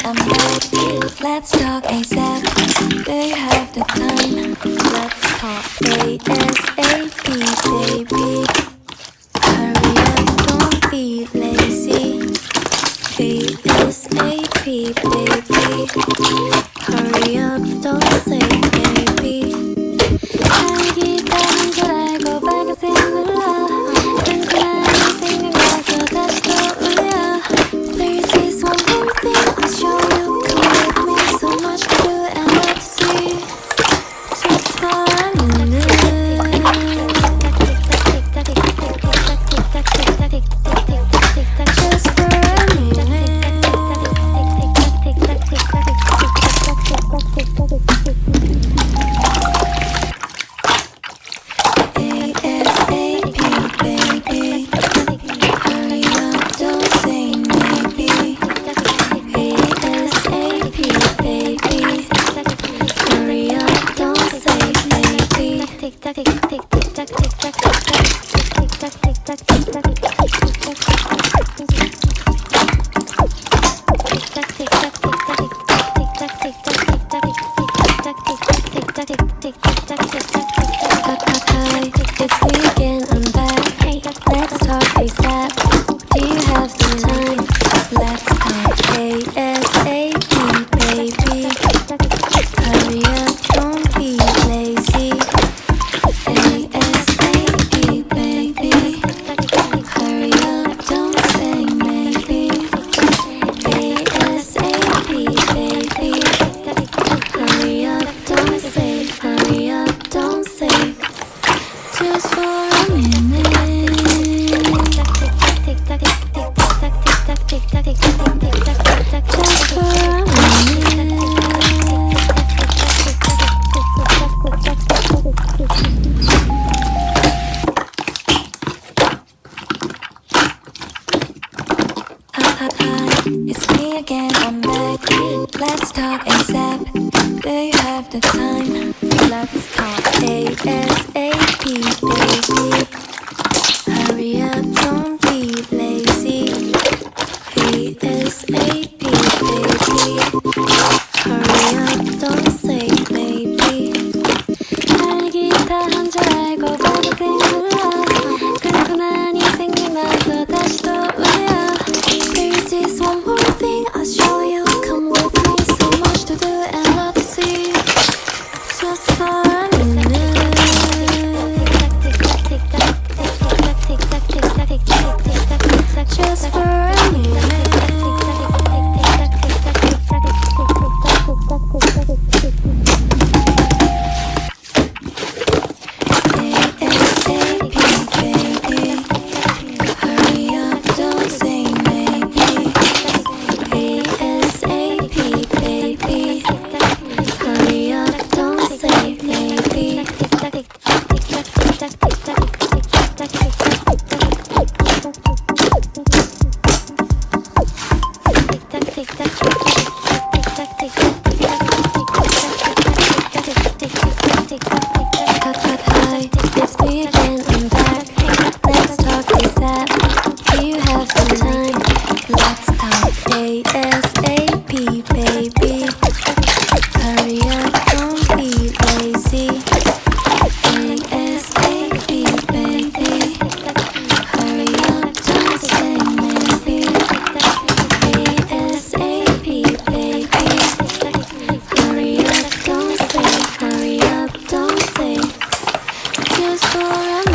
I'm back. Let's talk ASAP. Do you have the time? Let's talk ASAP, baby. Hurry up, don't be lazy. ASAP, baby. Hurry up, don't say baby. 달기다는 줄 알고 빨간색 눌러. 끈끈한 생각나서 다시 또 울려. There's this one more thing I'll show you. Come with me, so much to do and what to see. Just for a minute. Just for a It's weekend, I'm back. Let's talk ASAP. Do you have some time? Let's talk ASAP, baby. Hurry up, don't be lazy. ASAP, baby. Hurry up, don't say maybe. ASAP, baby. Hurry up, don't say. Hurry up, don't say. Just for a minute. Just for a minute. Hi, it's me again, I'm back. Let's talk ASAP. Do you have the time? Let's talk ASAP, baby. Hurry up, don't be lazy. ASAP, baby. Hurry up, don't say maybe. 달리기 다 한 줄 알고 빨간색 눌러. 끈끈하니 생각나서 다시 또 울려. There's this one more thing I'll show you. Come with me, so much to do and lot to see. Just for a minute. Just for a minute. ASAP, baby. Hurry up, don't say maybe. ASAP, baby. Hurry up, don't say maybe. Hi, it's me again, I'm back. Let's talk ASAP. Do you have some time? Let's talk ASAP, baby. Hurry up, don't be lazy. ASAP, baby. Hurry up, don't say maybe. ASAP, baby. Hurry up, don't say. Hurry up, don't say. Just for a